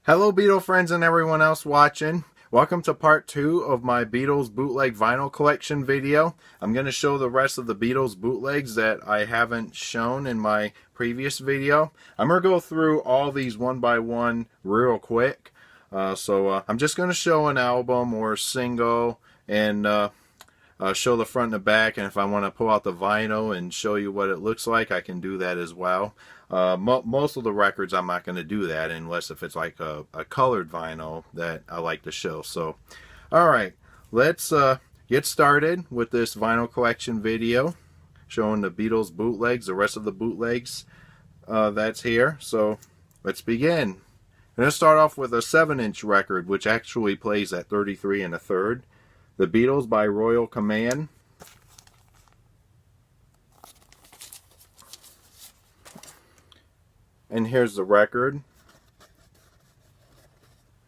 Hello Beatle friends and everyone else watching. Welcome to part 2 of my Beatles bootleg vinyl collection video. I'm going to show the rest of the Beatles bootlegs that I haven't shown in my previous video. I'm going to go through all these one by one real quick. I'm just going to show an album or a single and show the front and the back, and if I want to pull out the vinyl and show you what it looks like, I can do that as well. Most of the records I'm not going to do that unless if it's like a colored vinyl that I like to show. So alright, let's get started with this vinyl collection video showing the Beatles bootlegs, the rest of the bootlegs that's here. So let's begin. I'm going to start off with a 7-inch record, which actually plays at 33 1/3. The Beatles by Royal Command. And here's the record.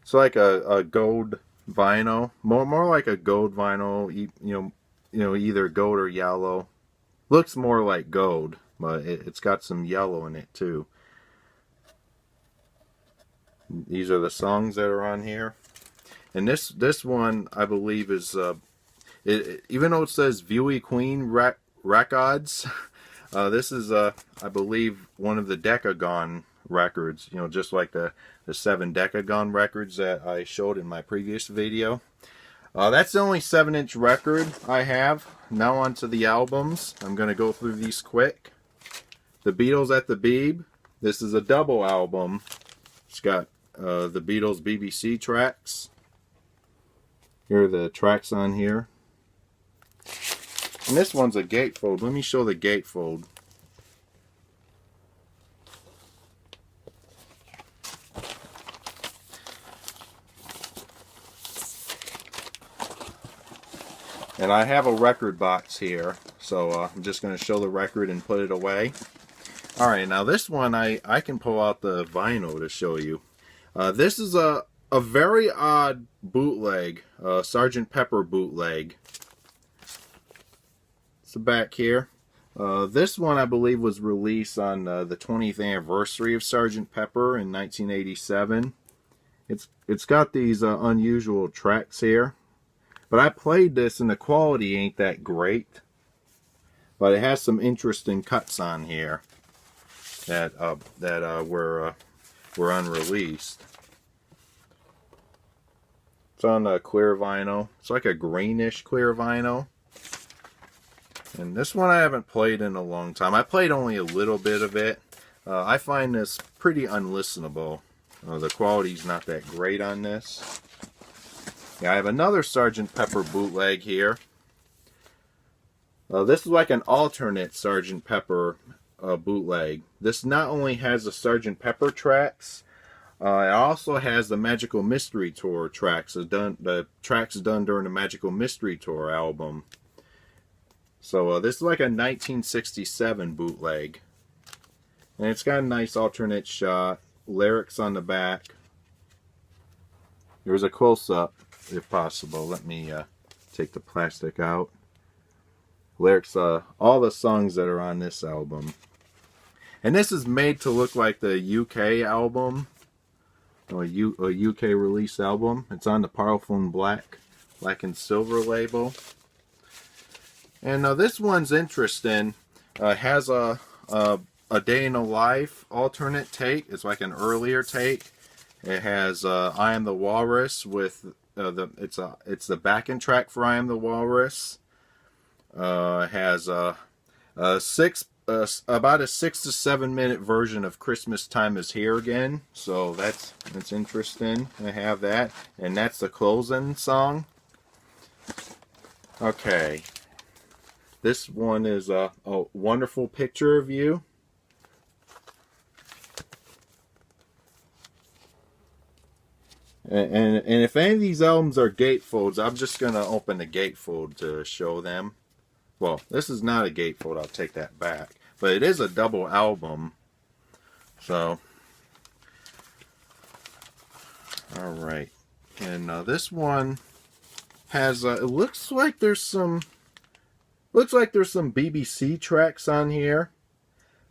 It's like a gold vinyl, more like a gold vinyl. You know, either gold or yellow. Looks more like gold, but it's got some yellow in it too. These are the songs that are on here. And this one, I believe, is even though it says Viewy Queen Records, this is I believe one of the Decagon records. You know, just like the 7 Decagon records that I showed in my previous video. That's the only 7-inch record I have. Now on to the albums. I'm going to go through these quick. The Beatles at the Beeb. This is a double album. It's got the Beatles BBC tracks. Here are the tracks on here. And this one's a gatefold. Let me show the gatefold. And I have a record box here. So I'm just going to show the record and put it away. Alright, now this one I can pull out the vinyl to show you. This is a very odd bootleg, Sgt. Pepper bootleg. It's the back here. This one I believe was released on the 20th anniversary of Sgt. Pepper in 1987. It's got these unusual tracks here, but I played this and the quality ain't that great. But it has some interesting cuts on here that were unreleased. It's on a clear vinyl. It's like a greenish clear vinyl. And this one I haven't played in a long time. I played only a little bit of it. I find this pretty unlistenable. The quality's not that great on this. Yeah, I have another Sgt. Pepper bootleg here. This is like an alternate Sgt. Pepper bootleg. This not only has the Sgt. Pepper tracks, it also has the Magical Mystery Tour tracks, the tracks done during the Magical Mystery Tour album. So this is like a 1967 bootleg. And it's got a nice alternate shot, lyrics on the back. There's a close-up, if possible. Let me take the plastic out. Lyrics, all the songs that are on this album. And this is made to look like the UK album. A UK release album. It's on the Parlophone Black and Silver label. And this one's interesting. Has a Day in a Life alternate take. It's like an earlier take. It has I Am the Walrus with it's the backing track for I Am the Walrus. It has about a 6 to 7 minute version of Christmas Time Is Here Again. So that's interesting. I have that. And that's the closing song. Okay. This one is a Wonderful Picture of You. And if any of these albums are gatefolds, I'm just going to open the gatefold to show them. Well, this is not a gatefold. I'll take that back. But it is a double album. So, alright. And this one has, it looks like there's some BBC tracks on here.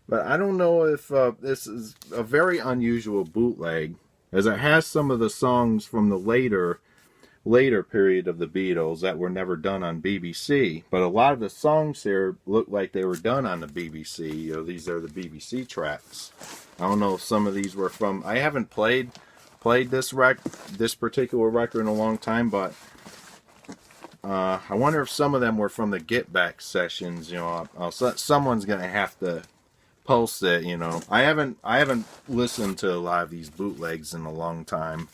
But I don't know if this is a very unusual bootleg. as it has some of the songs from the later period of the Beatles that were never done on BBC. But a lot of the songs here look like they were done on the BBC. You know, these are the BBC tracks. I don't know if some of these were from. I haven't played this particular record in a long time, but I wonder if some of them were from the Get Back sessions. You know, someone's gonna have to post it. You know, I haven't listened to a lot of these bootlegs in a long time.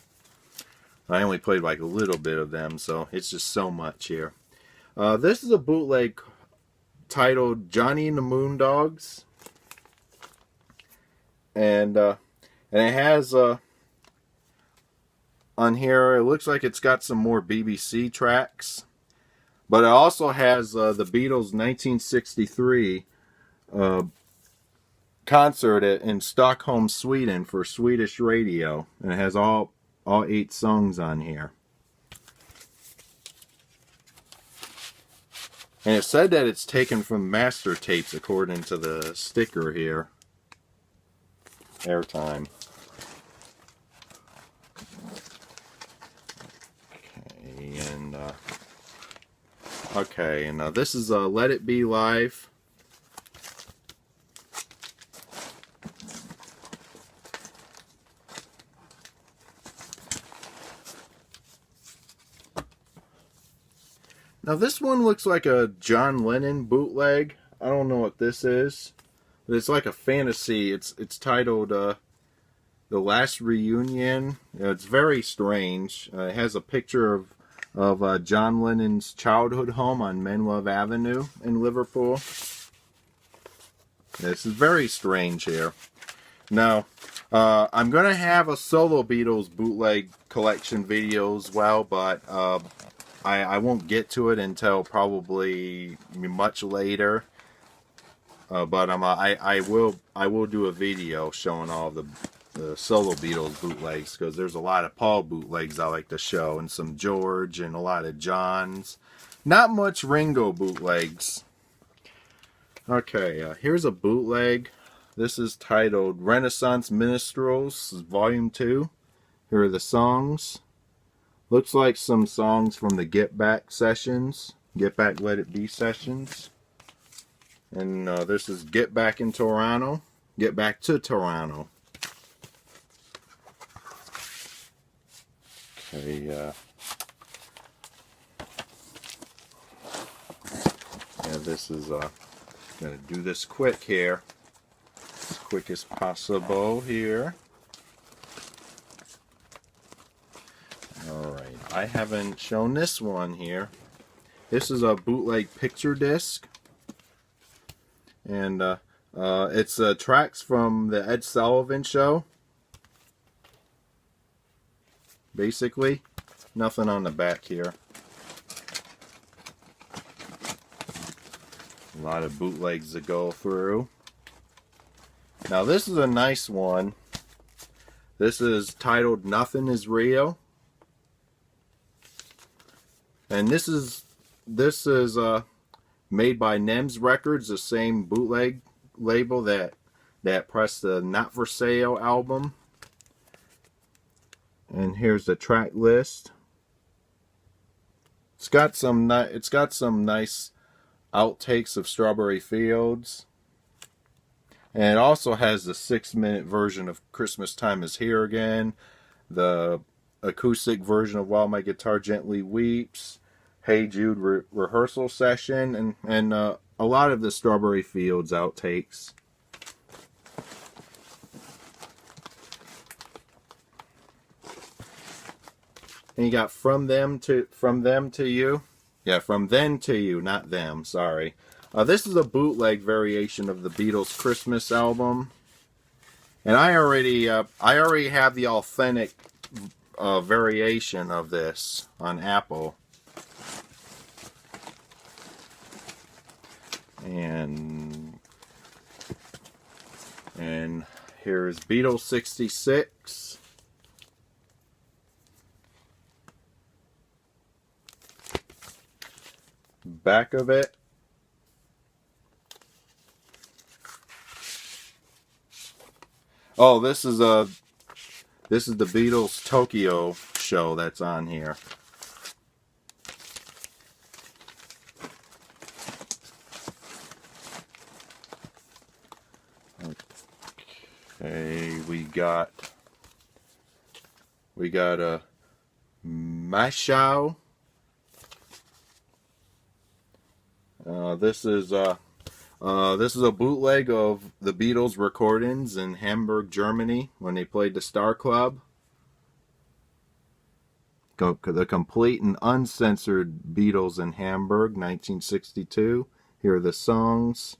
I only played like a little bit of them, so it's just so much here. This is a bootleg titled Johnny and the Moondogs, and it has on here, it looks like it's got some more BBC tracks, but it also has the Beatles' 1963 concert in Stockholm, Sweden for Swedish radio, and it has all 8 songs on here. And it said that it's taken from master tapes according to the sticker here. Airtime. Okay, and this is Let It Be Live. Now this one looks like a John Lennon bootleg. I don't know what this is, but it's like a fantasy. It's titled The Last Reunion. It's very strange. It has a picture of John Lennon's childhood home on Menlove Avenue in Liverpool. This is very strange here. Now, I'm going to have a solo Beatles bootleg collection video as well, but I won't get to it until probably much later. But I will do a video showing all the solo Beatles bootlegs, because there's a lot of Paul bootlegs I like to show, and some George and a lot of John's. Not much Ringo bootlegs. Okay, here's a bootleg. This is titled Renaissance Minstrels, Volume 2. Here are the songs. Looks like some songs from the Get Back sessions. Get Back Let It Be sessions. And this is Get Back in Toronto. Get Back to Toronto. Okay, yeah, this is gonna do this quick here, as quick as possible here. Alright, I haven't shown this one here. This is a bootleg picture disc, and it's tracks from the Ed Sullivan Show. Basically, nothing on the back here. A lot of bootlegs to go through. Now this is a nice one. This is titled Nothing Is Real. And this is made by NEMS Records, the same bootleg label that pressed the Not For Sale album. And here's the track list. It's got some nice outtakes of Strawberry Fields. And it also has the 6-minute version of Christmas Time Is Here Again, the acoustic version of While My Guitar Gently Weeps, Hey Jude rehearsal session, and a lot of the Strawberry Fields outtakes. And you got From Them to You. Yeah, From Then to You, not them, sorry. This is a bootleg variation of the Beatles Christmas album. And I already have the authentic variation of this on Apple. And here's Beatles 66. Back of it. Oh, this This is the Beatles Tokyo show that's on here. Okay, we got a Mashao. This is a bootleg of the Beatles recordings in Hamburg, Germany, when they played the Star Club. The complete and uncensored Beatles in Hamburg, 1962. Here are the songs.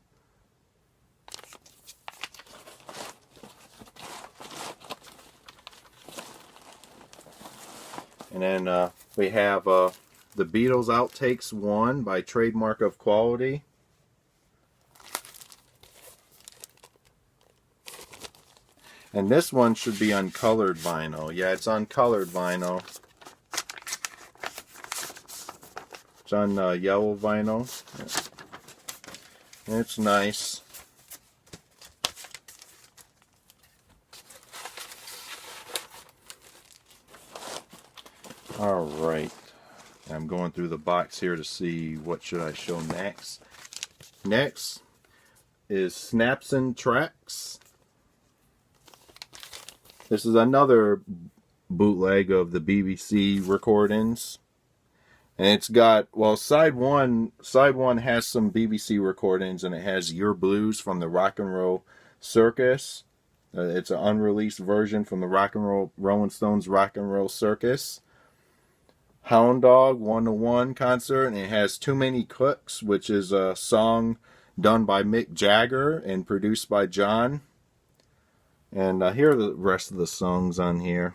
And then we have the Beatles Outtakes 1 by Trademark of Quality. And this one should be on colored vinyl. Yeah, it's on colored vinyl. It's on yellow vinyl. Yeah. It's nice. Alright. I'm going through the box here to see what should I show next. Next is Snaps and Tracks. This is another bootleg of the BBC recordings. And it's got, well, side one has some BBC recordings, and it has Your Blues from the Rock and Roll Circus. It's an unreleased version from the Rolling Stones Rock and Roll Circus. Hound Dog 1-to-1 concert, and it has Too Many Cooks, which is a song done by Mick Jagger and produced by John. And here are the rest of the songs on here.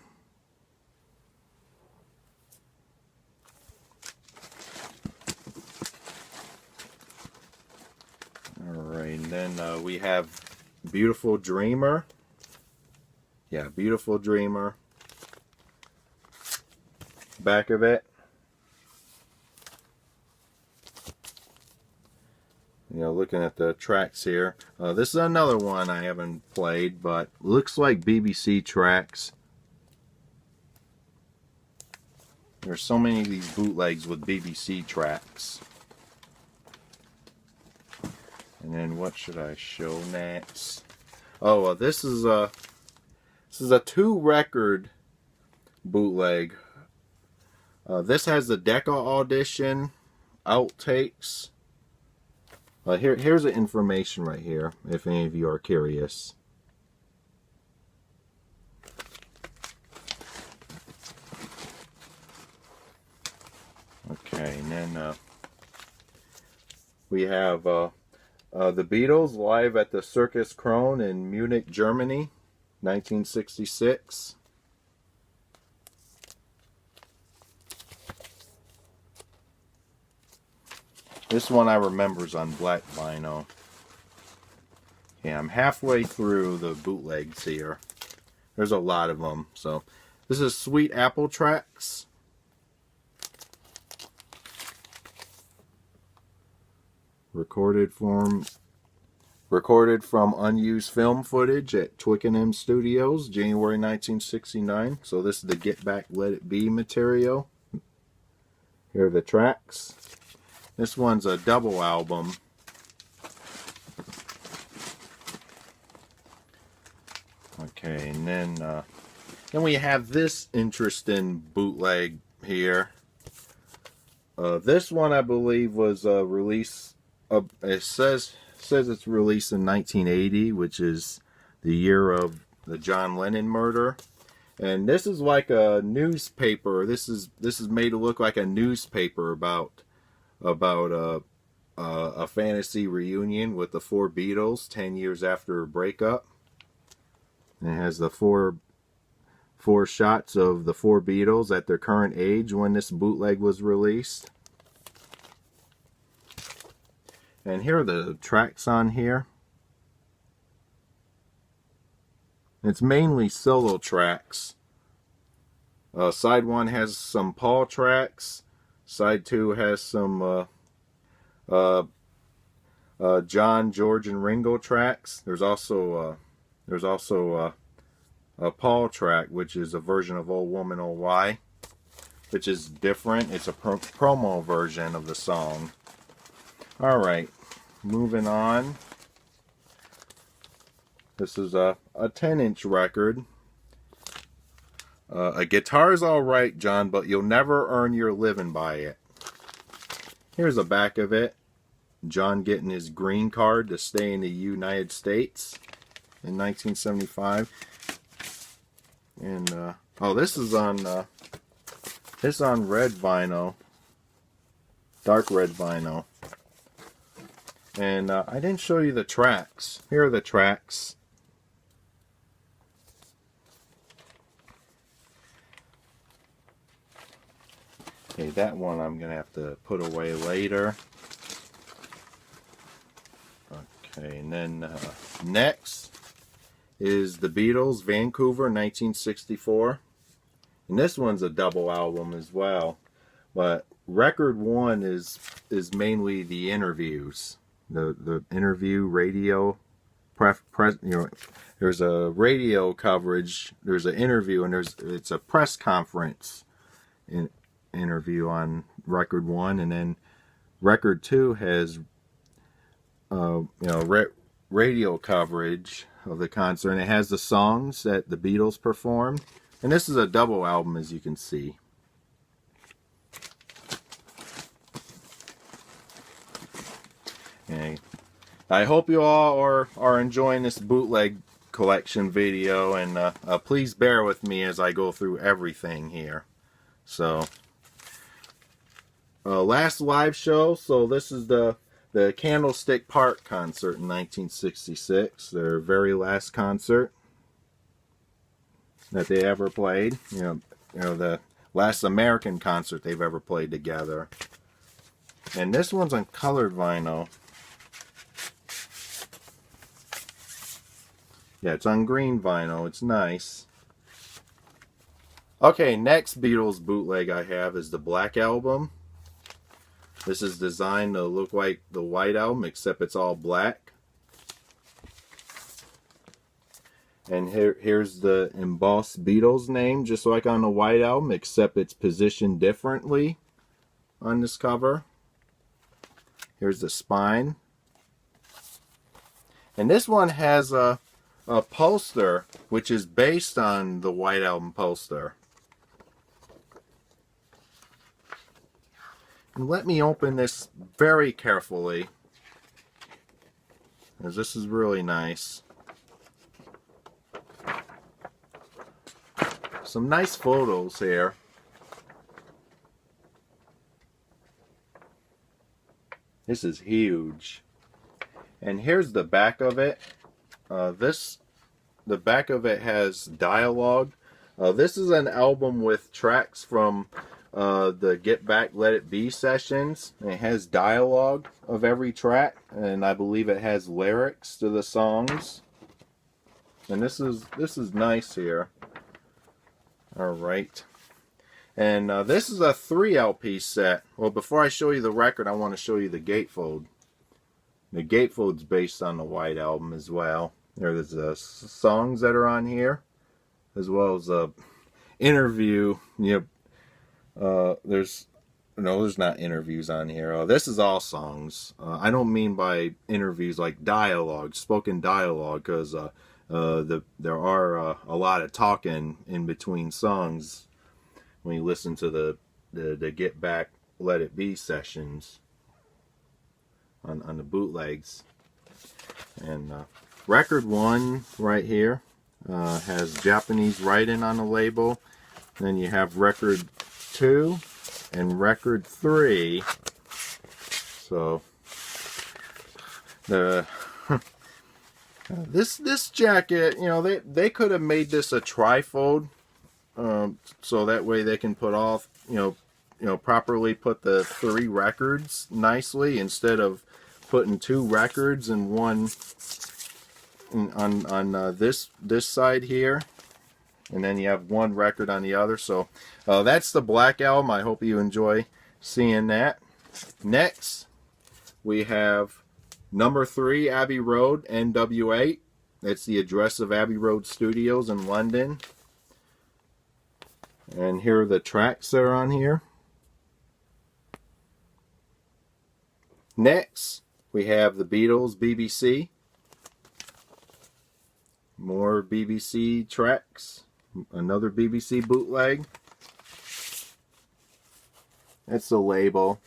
Alright, and then we have Beautiful Dreamer. Yeah, Beautiful Dreamer. Back of it. You know, looking at the tracks here. This is another one I haven't played, but looks like BBC tracks. There's so many of these bootlegs with BBC tracks. And then what should I show next? Oh, this is a 2-record bootleg. This has the Decca audition, outtakes. Here's the information right here, if any of you are curious. Okay, and then we have the Beatles live at the Circus Krone in Munich, Germany, 1966. This one I remember is on black vinyl. Yeah, I'm halfway through the bootlegs here. There's a lot of them. So this is Sweet Apple Tracks. Recorded from unused film footage at Twickenham Studios, January 1969. So this is the Get Back, Let It Be material. Here are the tracks. This one's a double album. Okay, and then we have this interesting bootleg here. This one I believe was released. It says it's released in 1980, which is the year of the John Lennon murder. And this is like a newspaper. This is made to look like a newspaper about a fantasy reunion with the 4 Beatles 10 years after a breakup. And it has the four shots of the 4 Beatles at their current age when this bootleg was released. And here are the tracks on here. It's mainly solo tracks. Side 1 has some Paul tracks. Side 2 has some John, George, and Ringo tracks. There's also Paul track, which is a version of Old Woman Oh Why, which is different. It's a promo version of the song. Alright, moving on. This is a 10-inch record. A guitar's alright, John, but you'll never earn your living by it. Here's the back of it. John getting his green card to stay in the United States in 1975. And oh, this is on red vinyl, dark red vinyl. And I didn't show you the tracks. Here are the tracks. Okay, that one I'm gonna have to put away later. Okay, and then next is the Beatles Vancouver 1964. And this one's a double album as well. But record one is mainly the interviews. The interview radio there's a radio coverage, there's an interview, and it's a press conference interview on record one, and then record two has radio coverage of the concert, and it has the songs that the Beatles performed. And this is a double album, as you can see. Okay. I hope you all are enjoying this bootleg collection video, and please bear with me as I go through everything here. So, last live show. So this is the Candlestick Park concert in 1966. Their very last concert that they ever played. You know the last American concert they've ever played together. And this one's on colored vinyl. Yeah, it's on green vinyl. It's nice. Okay, next Beatles bootleg I have is the Black Album. This is designed to look like the White Album, except it's all black. And here's the embossed Beatles name, just like on the White Album, except it's positioned differently on this cover. Here's the spine. And this one has a poster, which is based on the White Album poster. And let me open this very carefully, as this is really nice. Some nice photos here. This is huge. And here's the back of it. The back of it has dialogue. This is an album with tracks from the Get Back, Let It Be sessions. It has dialogue of every track, and I believe it has lyrics to the songs. And this is nice here. All right. And this is a 3 LP set. Well, before I show you the record, I want to show you the gatefold. The gatefold's based on the White Album as well. There's songs that are on here, as well as a interview. There's not interviews on here. This is all songs. I don't mean by interviews like dialogue, spoken dialogue, because there are a lot of talking in between songs when you listen to the Get Back, Let It Be sessions on the bootlegs. And record one right here has Japanese writing on the label. Then you have record 2 and record 3. So the this jacket, they could have made this a trifold, so that way they can put off, properly put the 3 records nicely, instead of putting 2 records in one on this side here, and then you have 1 record on the other. So that's the Black Album. I hope you enjoy seeing that. Next, we have number 3, Abbey Road, NWA. It's the address of Abbey Road Studios in London. And here are the tracks that are on here. Next, we have the Beatles BBC. More BBC tracks. Another BBC bootleg. It's a label.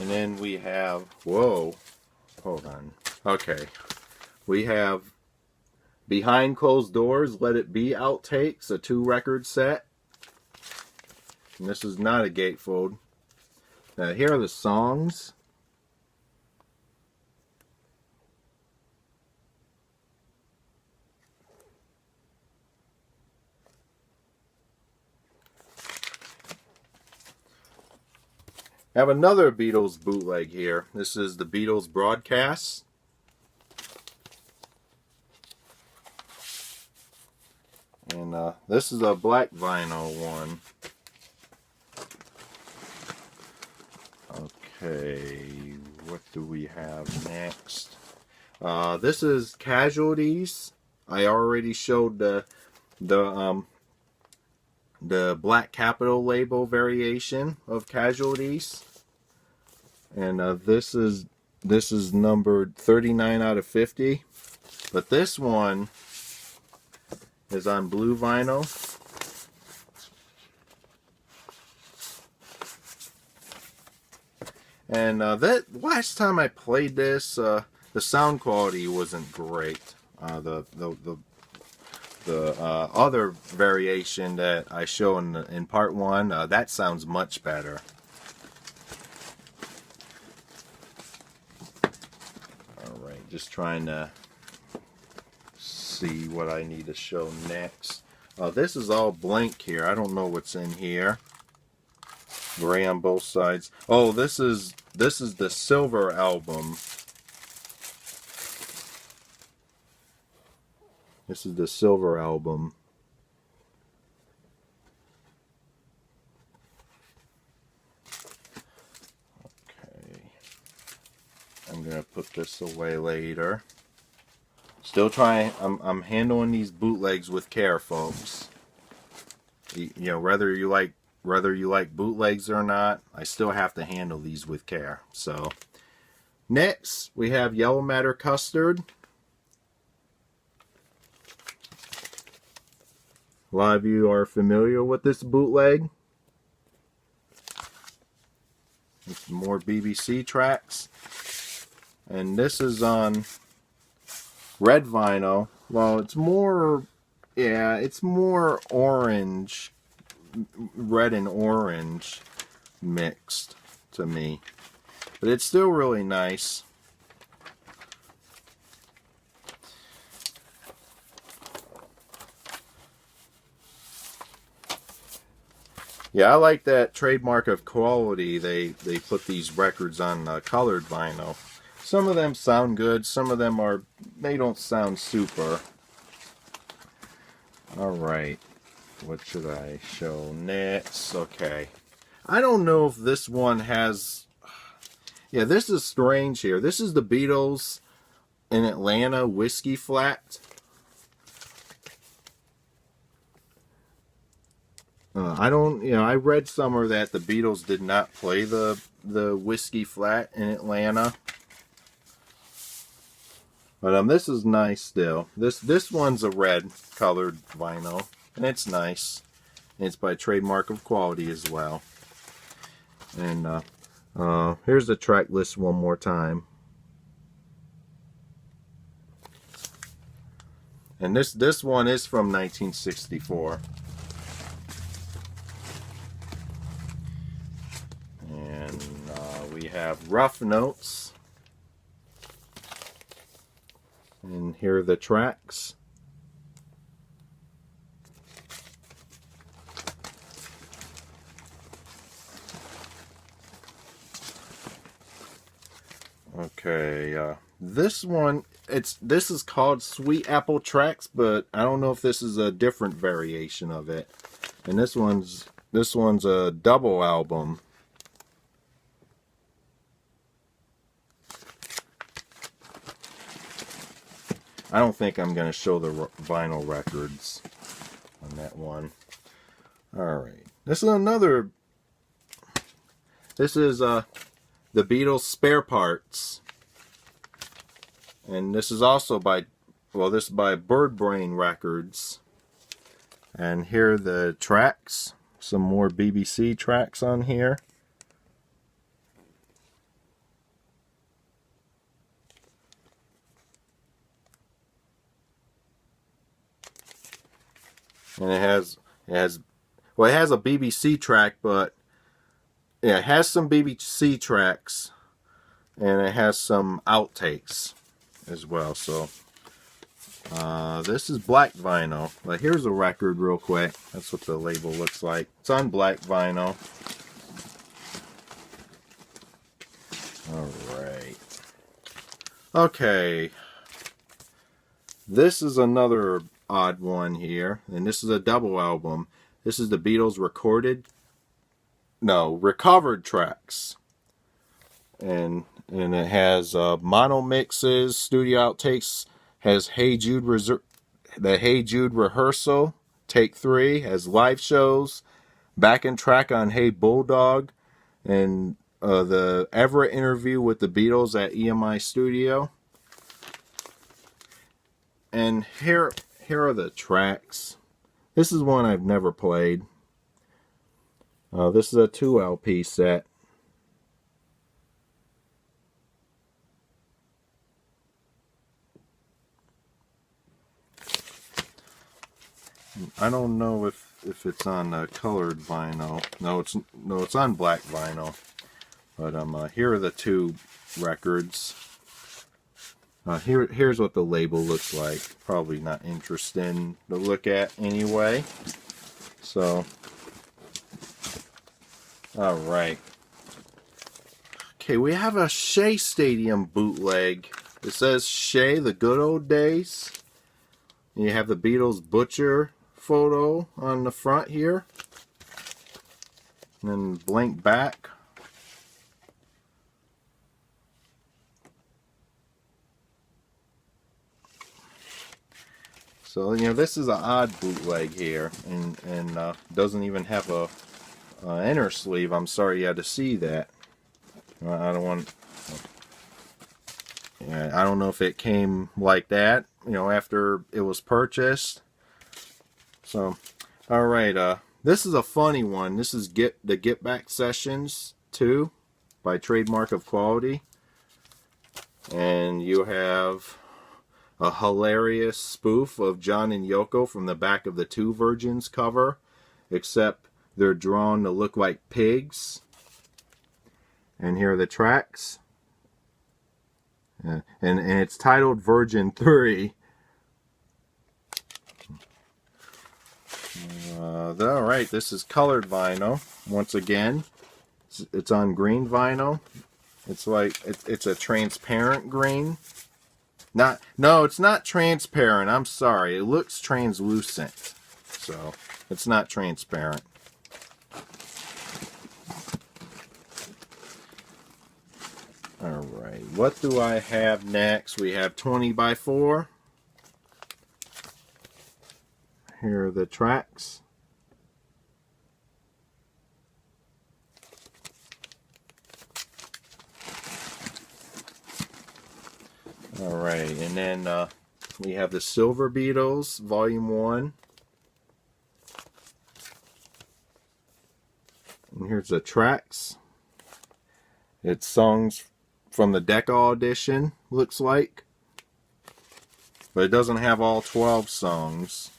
And then we have, whoa, hold on. Okay, we have Behind Closed Doors, Let It Be outtakes, a 2-record set. And this is not a gatefold. Here are the songs. I have another Beatles bootleg here. This is the Beatles broadcast. And this is a black vinyl one. Okay, what do we have next? This is Casualties. I already showed the black capital label variation of Casualties, and this is numbered 39 out of 50, but this one is on blue vinyl. And that last time I played this, the sound quality wasn't great. The other variation that I show in part 1, that sounds much better. Alright, just trying to see what I need to show next. This is all blank here. I don't know what's in here. Gray on both sides. Oh, this is the silver album. This is the silver album. Okay. I'm gonna put this away later. Still trying. I'm handling these bootlegs with care, folks. You know, whether you like bootlegs or not, I still have to handle these with care. So, next we have Yellow Matter Custard. A lot of you are familiar with this bootleg. It's more BBC tracks. And this is on red vinyl. Well, it's more, yeah, it's more orange, red and orange mixed to me. But it's still really nice. Yeah, I like that trademark of quality. They put these records on colored vinyl. Some of them sound good. Some of them they don't sound super. Alright. What should I show next? Okay. I don't know if this one has... Yeah, this is strange here. This is the Beatles in Atlanta Whiskey Flat. I read somewhere that the Beatles did not play the Whiskey Flat in Atlanta. But this is nice still. This one's a red colored vinyl, and it's nice. And it's by trademark of quality as well. And here's the track list one more time. And this one is from 1964. And we have Rough Notes. And here are the tracks. Okay, this one, this is called Sweet Apple Tracks, but I don't know if this is a different variation of it. And this one's a double album. I don't think I'm going to show the vinyl records on that one. Alright. This is another... This is the Beatles Spare Parts. And this is also by... Well, this is by Bird Brain Records. And here are the tracks. Some more BBC tracks on here. And it has a BBC track, but yeah, it has some BBC tracks, and it has some outtakes as well. So this is black vinyl. But here's a record real quick. That's what the label looks like. It's on black vinyl. Alright. Okay. This is another odd one here, and this is a double album. This is the Beatles recovered tracks, and it has mono mixes, studio outtakes, has the Hey Jude rehearsal, take 3, has live shows, backing track on Hey Bulldog, and the Everett interview with the Beatles at EMI Studio. And here are the tracks. This is one I've never played. This is a 2 LP set. I don't know if it's on colored vinyl. No, it's on black vinyl. But here are the 2 records. Here's what the label looks like. Probably not interesting to look at anyway. So, alright. Okay, we have a Shea Stadium bootleg. It says Shea, the good old days. And you have the Beatles Butcher photo on the front here. And then blank back. So, you know, this is an odd bootleg here, and doesn't even have a inner sleeve. I'm sorry you had to see that. I don't want. Yeah, I don't know if it came like that, you know, after it was purchased. So, all right. This is a funny one. This is the Get Back Sessions 2 by Trademark of Quality, and you have a hilarious spoof of John and Yoko from the back of the Two Virgins cover, except they're drawn to look like pigs. And here are the tracks. And it's titled Virgin 3. Alright, this is colored vinyl. Once again, it's on green vinyl. It's like, it's a transparent green. No, it's not transparent. I'm sorry. It looks translucent. So, it's not transparent. Alright, what do I have next? We have 20 by 4. Here are the tracks. Alright, and then we have the Silver Beatles, Volume 1. And here's the tracks. It's songs from the Decca edition, looks like. But it doesn't have all 12 songs.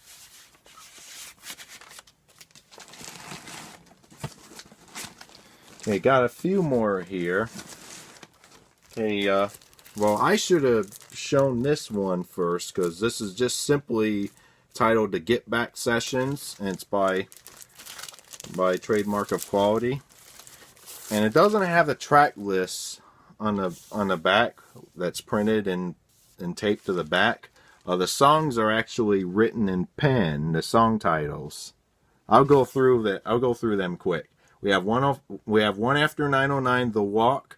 Okay, got a few more here. Okay, well, I should have shown this one first, because this is just simply titled The Get Back Sessions, and it's by Trademark of Quality. And it doesn't have the track lists on the back that's printed and taped to the back. The songs are actually written in pen, the song titles. I'll go through them quick. We have one after 909, The Walk,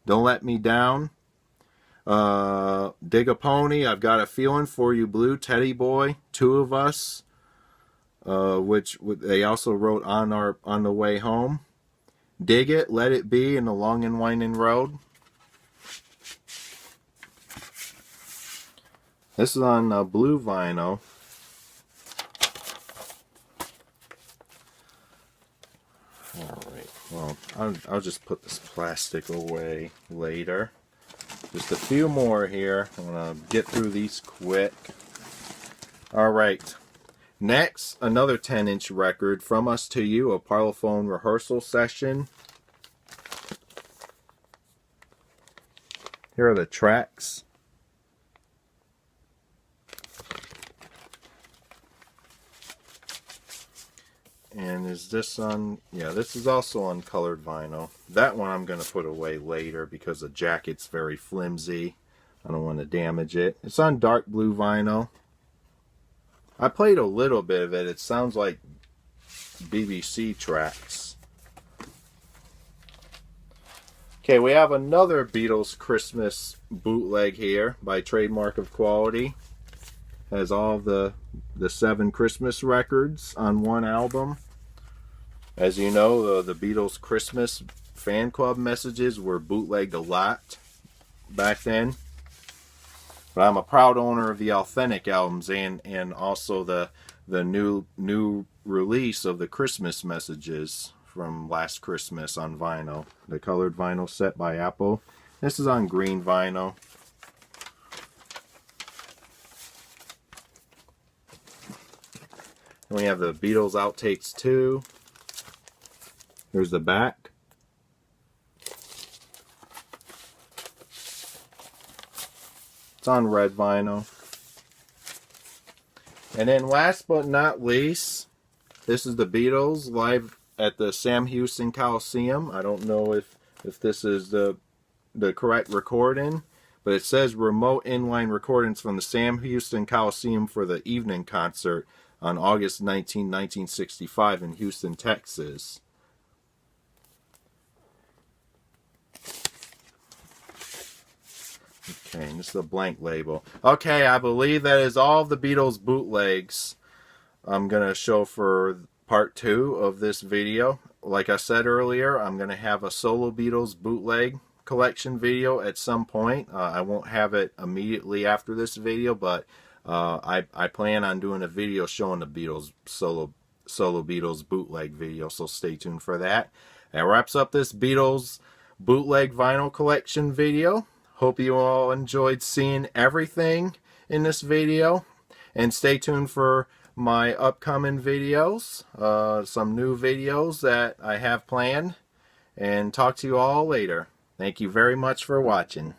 Don't Let Me Down, Dig a Pony, I've Got a Feeling for You Blue, Teddy Boy, Two of Us, which they also wrote on the Way Home. Dig It, Let It Be, and The Long and Winding Road. This is on blue vinyl. Alright, well, I'll just put this plastic away later. Just a few more here. I'm going to get through these quick. Alright, next, another 10-inch record, From Us to You, a Parlophone Rehearsal session. Here are the tracks. And is this on, yeah, this is also on colored vinyl. That one I'm going to put away later because the jacket's very flimsy. I don't want to damage it. It's on dark blue vinyl. I played a little bit of it. It sounds like BBC tracks. Okay, we have another Beatles Christmas bootleg here by Trademark of Quality. Has all the 7 Christmas records on one album. As you know, the Beatles Christmas fan club messages were bootlegged a lot back then. But I'm a proud owner of the authentic albums and also the new release of the Christmas messages from last Christmas on vinyl. The colored vinyl set by Apple. This is on green vinyl. And we have the Beatles Outtakes 2. There's the back. It's on red vinyl. And then last but not least, this is the Beatles live at the Sam Houston Coliseum. I don't know if this is the correct recording, but it says remote inline recordings from the Sam Houston Coliseum for the evening concert on August 19, 1965 in Houston, Texas. Okay, and this is a blank label. Okay, I believe that is all of the Beatles bootlegs I'm going to show for part 2 of this video. Like I said earlier, I'm going to have a solo Beatles bootleg collection video at some point. I won't have it immediately after this video, but I plan on doing a video showing the Beatles solo Beatles bootleg video, so stay tuned for that. That wraps up this Beatles bootleg vinyl collection video. Hope you all enjoyed seeing everything in this video, and stay tuned for my upcoming videos, some new videos that I have planned, and talk to you all later. Thank you very much for watching.